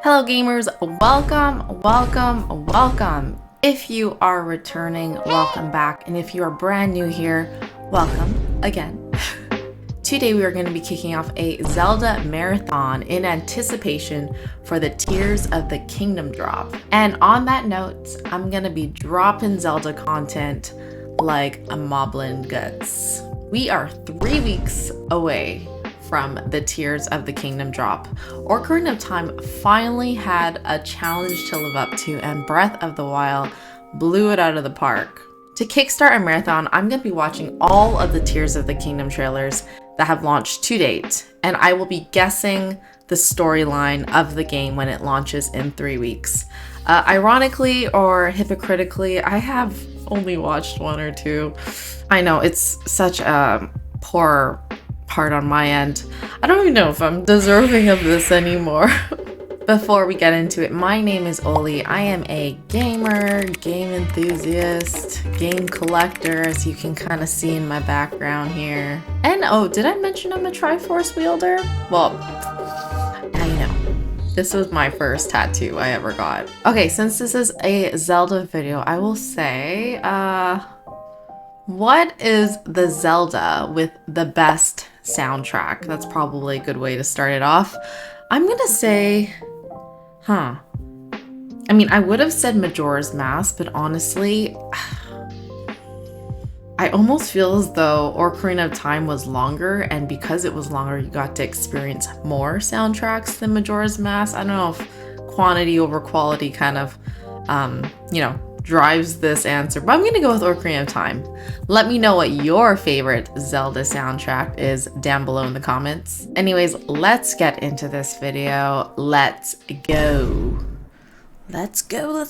Hello gamers, welcome. If you are returning, welcome back. And if you are brand new here, welcome again. Today we are going to be kicking off a Zelda marathon in anticipation for the Tears of the Kingdom drop. And on that note, I'm going to be dropping Zelda content like a moblin guts. We are 3 weeks away from the Tears of the Kingdom drop. Ocarina of Time finally had a challenge to live up to, and Breath of the Wild blew it out of the park. To kickstart a marathon, I'm going to be watching all of the Tears of the Kingdom trailers that have launched to date, and I will be guessing the storyline of the game when it launches in 3 weeks. Ironically or hypocritically, I have only watched 1 or 2. I know it's such a poor part on my end. I don't even know if I'm deserving of this anymore. Before we get into it, my name is Oli. I am a gamer, game enthusiast, game collector, as you can kind of see in my background here. And oh, did I mention I'm a Triforce wielder? Well, now you know. This was my first tattoo I ever got. Okay, since this is a Zelda video, I will say, what is the Zelda with the best soundtrack? That's probably a good way to start it off. I'm gonna say, I mean, I would have said Majora's Mask, but honestly, I almost feel as though Ocarina of Time was longer, and because it was longer, you got to experience more soundtracks than Majora's Mask. I don't know if quantity over quality kind of, drives this answer, but I'm gonna go with Ocarina of Time. Let me know what your favorite Zelda soundtrack is down below in the comments. Anyways, let's get into this video. Let's go. Let's go.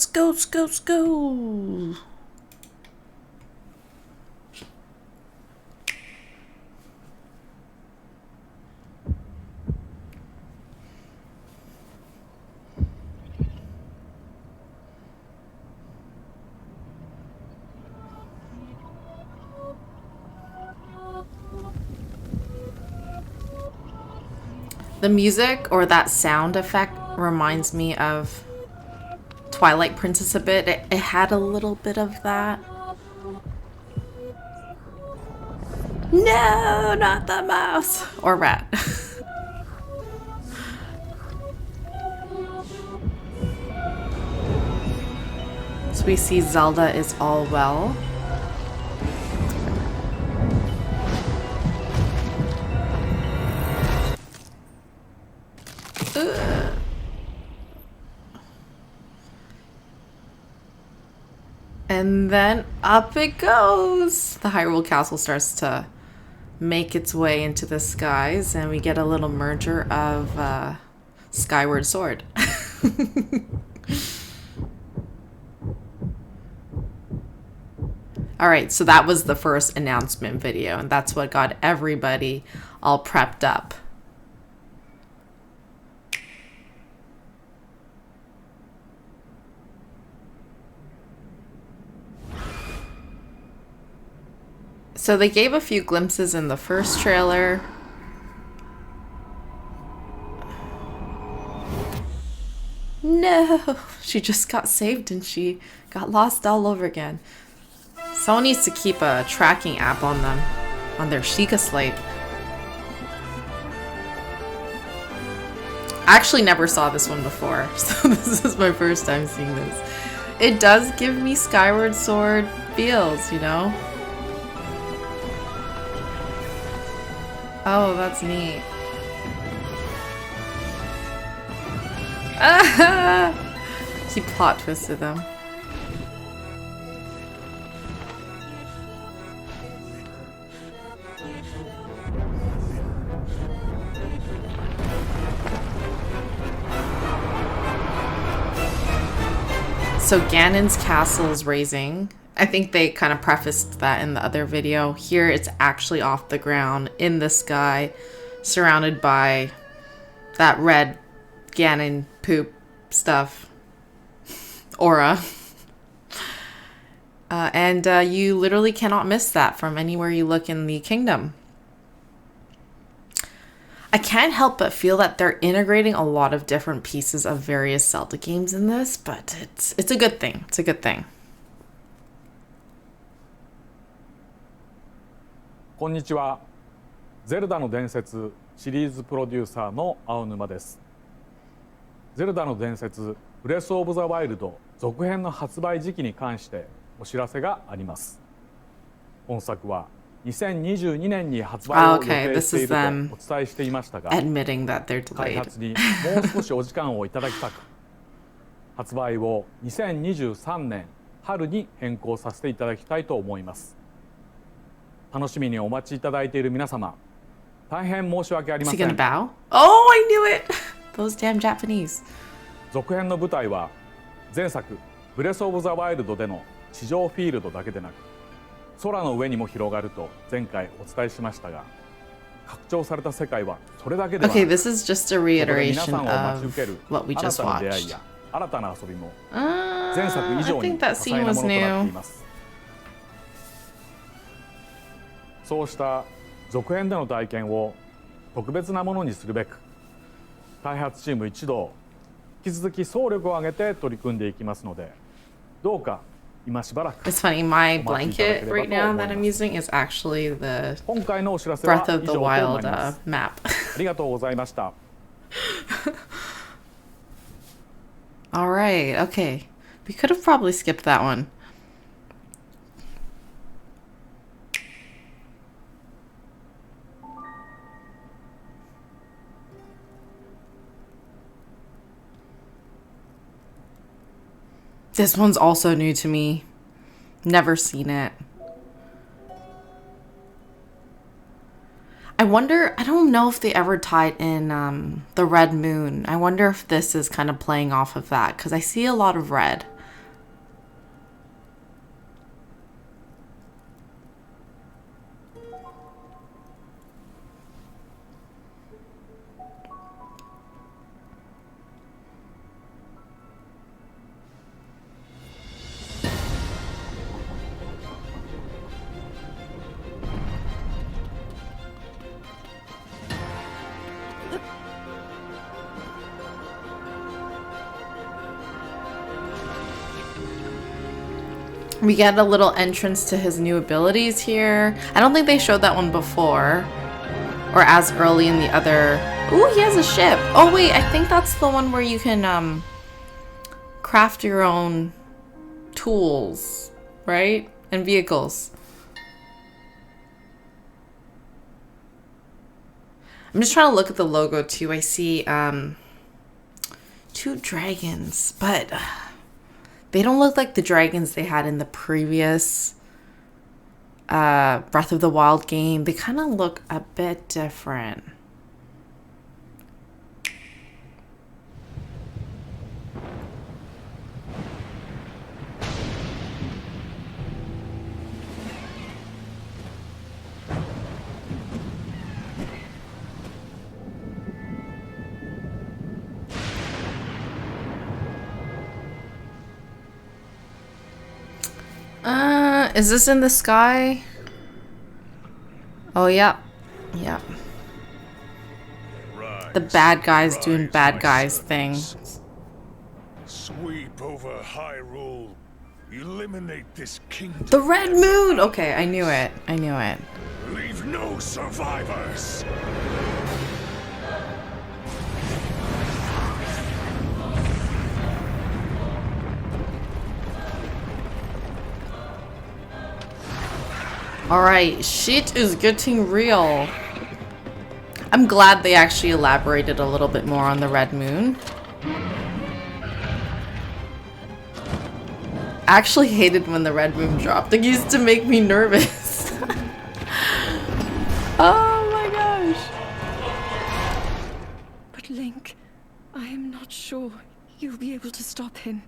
The music, or that sound effect, reminds me of Twilight Princess a bit. It had a little bit of that. No, not the mouse! Or rat. So we see Zelda is all well. And then up it goes. The Hyrule Castle starts to make its way into the skies, and we get a little merger of Skyward Sword. Alright, so that was the first announcement video, and that's what got everybody all prepped up. So they gave a few glimpses in the first trailer. No, she just got saved and she got lost all over again. Someone needs to keep a tracking app on them, on their Sheikah slate. I actually never saw this one before, so this is my first time seeing this. It does give me Skyward Sword feels, you know? Oh, that's neat. He plot twisted them. So Ganon's castle is raising. I think they kind of prefaced that in the other video. Here it's actually off the ground in the sky, surrounded by that red Ganon poop stuff. Aura. And you literally cannot miss that from anywhere you look in the kingdom. I can't help but feel that they're integrating a lot of different pieces of various Zelda games in this, but it's a good thing. It's a good thing. こんにちは。ゼルダの伝説シリーズプロデューサーの青沼です。ゼルダの伝説ブレスオブザワイルド続編の発売時期に関してお知らせがあります。本作は2022年に発売を予定しているとお伝えしていましたが、開発にもう少しお時間をいただきたく、発売を2023年春に変更させていただきたいと思います。楽しみにお待ちいただいている皆様、大変申し訳ありません。Oh, I knew it! Those damn Japanese. 続編の舞台は前作ブレスオブザワイルドでの地上フィールドだけでなく、空の上にも広がると前回お伝えしましたが、拡張された世界はそれだけではなく、this is just a reiteration of what we just watched. 新たな出会いや新たな遊びも前作以上に多彩なものとなっています。そうした続編での体験を特別なものにするべく、開発チーム一同引き続き総力を挙げて取り組んでいきますので、どうか今しばらく。It's funny, my blanket right now that I'm using is actually the Breath of the Wild map. ありがとうございました。All right, okay. We could have probably skipped that one. This one's also new to me. Never seen it. I wonder, I don't know if they ever tied in the Red Moon. I wonder if this is kind of playing off of that, because I see a lot of red. We get a little entrance to his new abilities here. I don't think they showed that one before. Or as early in the other... Ooh, he has a ship. Oh, wait, I think that's the one where you can craft your own tools, right? And vehicles. I'm just trying to look at the logo, too. I see 2 dragons, but... they don't look like the dragons they had in the previous Breath of the Wild game. They kind of look a bit different. Is this in the sky? Oh, yeah. Yeah. The bad guys doing bad guys thing. Sweep over Hyrule. Eliminate this kingdom. The Red Moon! Okay, I knew it. I knew it. Leave no survivors. Alright, shit is getting real. I'm glad they actually elaborated a little bit more on the Red Moon. I actually hated when the Red Moon dropped. It used to make me nervous. Oh my gosh. But Link, I am not sure you'll be able to stop him.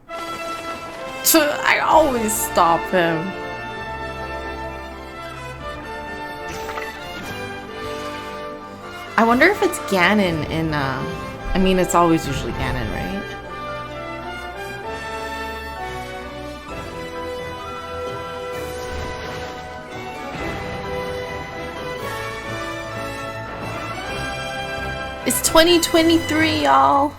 I always stop him. I wonder if it's Ganon in, I mean, it's always usually Ganon, right? It's 2023, y'all.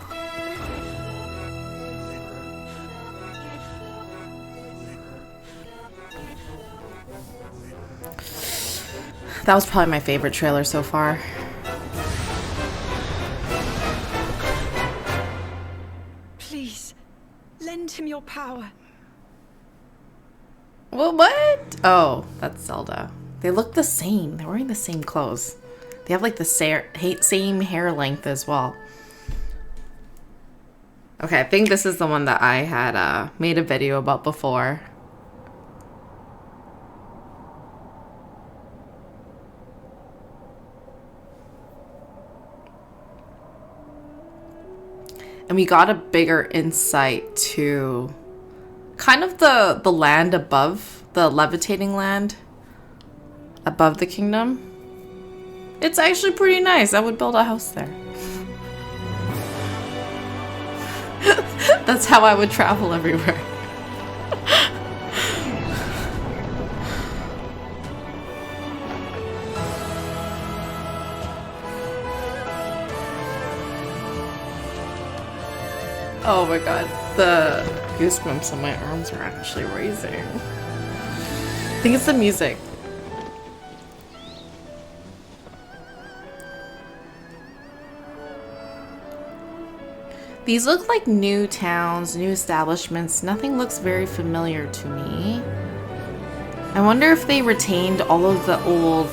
That was probably my favorite trailer so far. Please, lend him your power. What? Oh, that's Zelda. They look the same. They're wearing the same clothes. They have like the same hair length as well. Okay, I think this is the one that I had made a video about before. And we got a bigger insight to kind of the land above, the levitating land above the kingdom. It's actually pretty nice. I would build a house there. That's how I would travel everywhere. Oh my god, the goosebumps on my arms are actually raising. I think it's the music. These look like new towns, new establishments. Nothing looks very familiar to me. I wonder if they retained all of the old,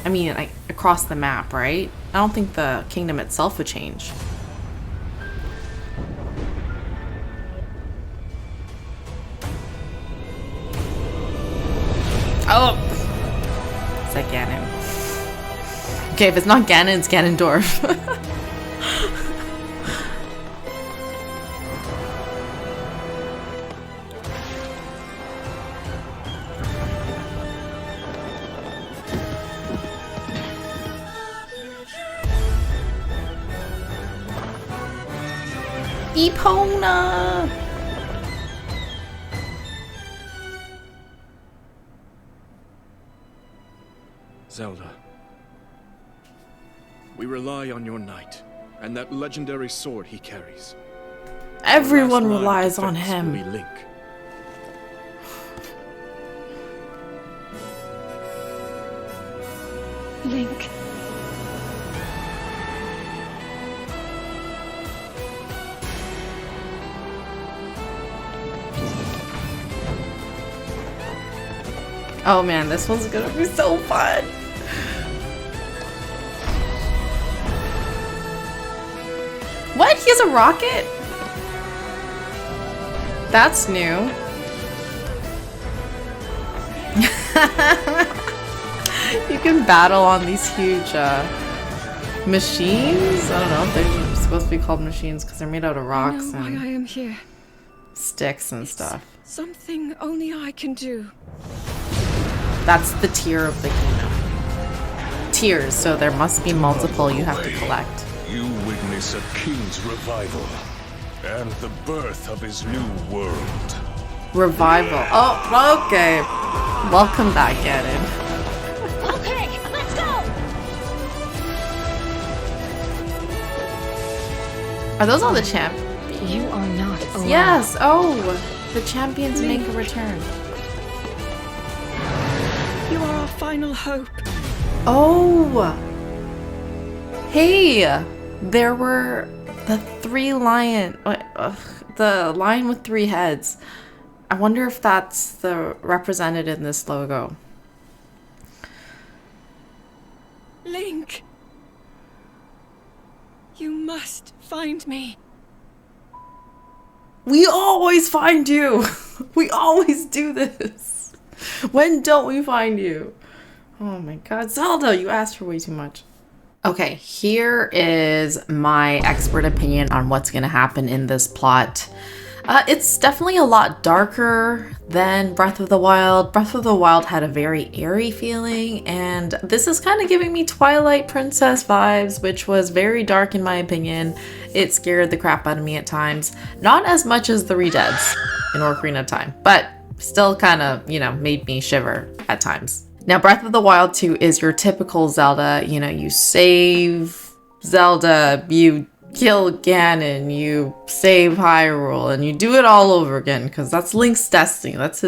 like across the map, right? I don't think the kingdom itself would change. Oh! It's like Ganon. Okay, if it's not Ganon, it's Ganondorf. Epona! Zelda, we rely on your knight and that legendary sword he carries. Everyone Our last line of relies on defense will him. be Link. Link. Oh man, this one's gonna be so fun. What? He has a rocket? That's new. You can battle on these huge machines. I don't know if they're supposed to be called machines because they're made out of rocks I know why I and am here. sticks and stuff. Something only I can do. That's the tier of the kingdom. Tiers, so there must be multiple you have to collect. You witness a king's revival and the birth of his new world. Revival. Oh, okay. Welcome back, Ganon. Okay, let's go! Are those all the champ? You are not alone. Yes. Oh, the champions make a return. You are our final hope. Oh. Hey, there were the the lion with 3 heads. I wonder if that's represented in this logo. Link. You must find me. We always find you. We always do this. When don't we find you? Oh my god, Zelda, you asked for way too much. Okay, here is my expert opinion on what's going to happen in this plot. It's definitely a lot darker than Breath of the Wild. Breath of the Wild had a very airy feeling, and this is kind of giving me Twilight Princess vibes, which was very dark in my opinion. It scared the crap out of me at times. Not as much as the Redeads in Ocarina of Time, but still kind of, made me shiver at times. Now, Breath of the Wild 2 is your typical Zelda. You save, Zelda, you kill Ganon, you save Hyrule, and you do it all over again, because that's Link's destiny. That's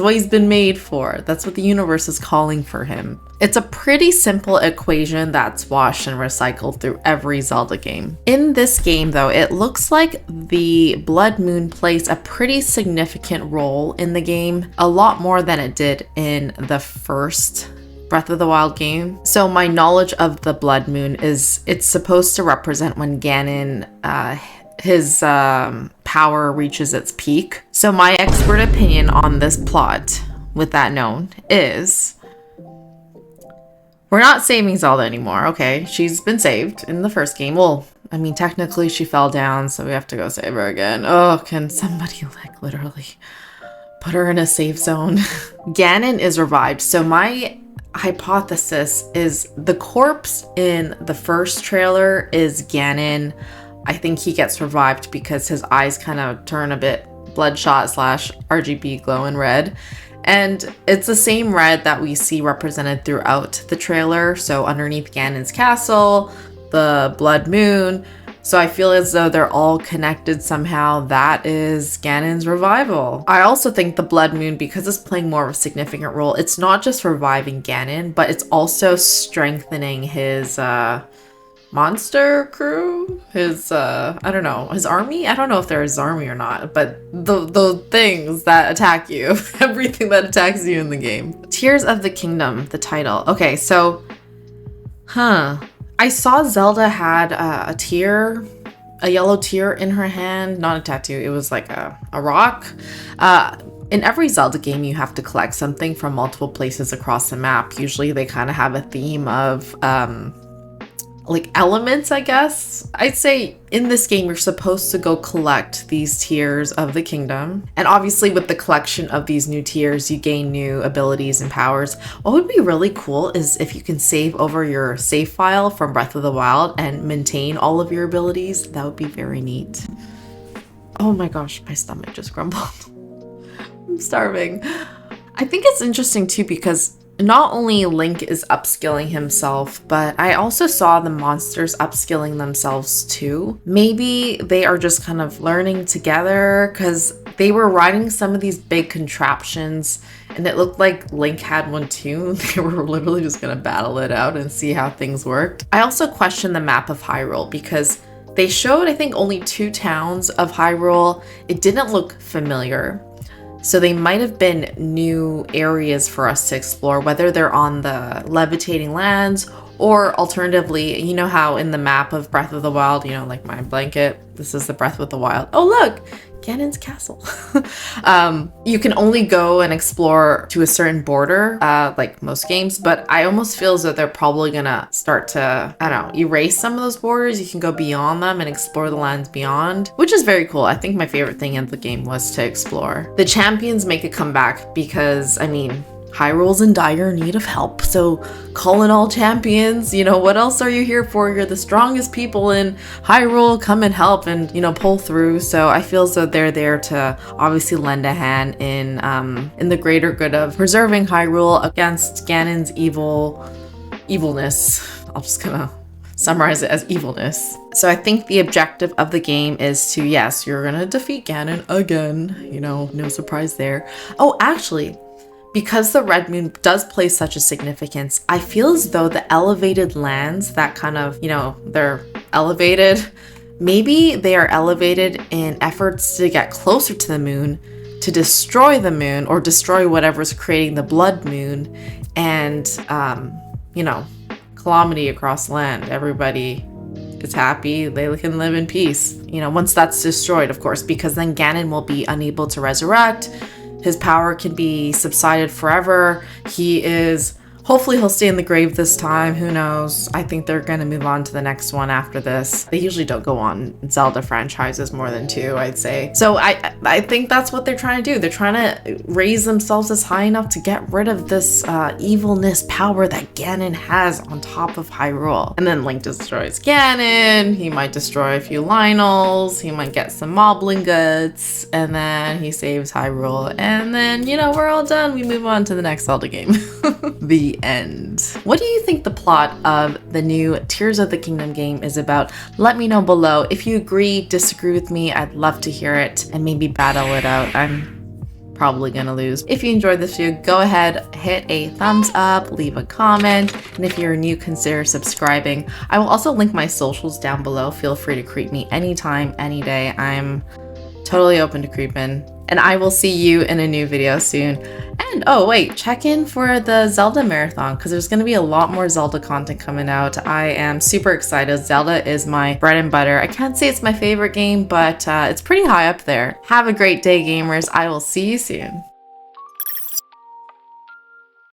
what he's been made for. That's what the universe is calling for him. It's a pretty simple equation that's washed and recycled through every Zelda game. In this game, though, it looks like the Blood Moon plays a pretty significant role in the game, a lot more than it did in the first Breath of the Wild game. So my knowledge of the Blood Moon is it's supposed to represent when Ganon, his power reaches its peak. So my expert opinion on this plot, with that known, is we're not saving Zelda anymore. Okay, she's been saved in the first game. Well, I mean, technically she fell down, so we have to go save her again. Oh, can somebody like literally put her in a safe zone? Ganon is revived. So my hypothesis is the corpse in the first trailer is Ganon. I think he gets revived because his eyes kind of turn a bit bloodshot / RGB glowing red. And it's the same red that we see represented throughout the trailer. So underneath Ganon's castle, the Blood Moon. So I feel as though they're all connected somehow. That is Ganon's revival. I also think the Blood Moon, because it's playing more of a significant role, it's not just reviving Ganon, but it's also strengthening his monster crew, his I don't know, his army. I don't know if they're his army or not, but the things that attack you, everything that attacks you in the game. Tears of the Kingdom, the title. Okay, so I saw Zelda had a tear, a yellow tear in her hand, not a tattoo, it was like a rock. In every Zelda game, you have to collect something from multiple places across the map. Usually they kind of have a theme of like elements, I guess. I'd say in this game, you're supposed to go collect these tears of the kingdom. And obviously with the collection of these new tears, you gain new abilities and powers. What would be really cool is if you can save over your save file from Breath of the Wild and maintain all of your abilities. That would be very neat. Oh my gosh, my stomach just grumbled. I'm starving. I think it's interesting too because not only Link is upskilling himself, but I also saw the monsters upskilling themselves too. Maybe they are just kind of learning together because they were riding some of these big contraptions and it looked like Link had one too. They were literally just gonna battle it out and see how things worked. I also questioned the map of Hyrule because they showed, I think, only 2 towns of Hyrule. It didn't look familiar. So they might have been new areas for us to explore, whether they're on the levitating lands or alternatively, you know how in the map of Breath of the Wild, you know, like my blanket, this is the Breath of the Wild. Oh, look, Ganon's castle. You can only go and explore to a certain border, like most games, but I almost feel as though they're probably gonna start to, I don't know, erase some of those borders. You can go beyond them and explore the lands beyond, which is very cool. I think my favorite thing in the game was to explore. The champions make a comeback because, I mean, Hyrule's in dire need of help, so call in all champions. You know, what else are you here for? You're the strongest people in Hyrule. Come and help and, you know, pull through. So I feel as though they're there to obviously lend a hand in the greater good of preserving Hyrule against Ganon's evilness. I'm just gonna summarize it as evilness. So I think the objective of the game is to, yes, you're gonna defeat Ganon again. You know, no surprise there. Oh, actually, because the Red Moon does play such a significance, I feel as though the elevated lands that kind of, you know, they're elevated, maybe they are elevated in efforts to get closer to the moon, to destroy the moon or destroy whatever's creating the Blood Moon and, you know, calamity across land. Everybody is happy, they can live in peace. You know, once that's destroyed, of course, because then Ganon will be unable to resurrect. His power can be subsided forever. Hopefully he'll stay in the grave this time. Who knows? I think they're going to move on to the next one after this. They usually don't go on Zelda franchises more than 2, I'd say. So I think that's what they're trying to do. They're trying to raise themselves as high enough to get rid of this evilness power that Ganon has on top of Hyrule. And then Link destroys Ganon. He might destroy a few Lionels. He might get some Moblin Guts. And then he saves Hyrule. And then, you know, we're all done. We move on to the next Zelda game. The the end. What do you think the plot of the new Tears of the Kingdom game is about? Let me know below. If you agree, disagree with me, I'd love to hear it and maybe battle it out. I'm probably gonna lose. If you enjoyed this video, go ahead, hit a thumbs up, leave a comment, and if you're new, consider subscribing. I will also link my socials down below. Feel free to creep me anytime, any day. I'm totally open to creeping. And I will see you in a new video soon. And oh wait, check in for the Zelda marathon because there's going to be a lot more Zelda content coming out. I am super excited. Zelda is my bread and butter. I can't say it's my favorite game, but it's pretty high up there. Have a great day, gamers. I will see you soon.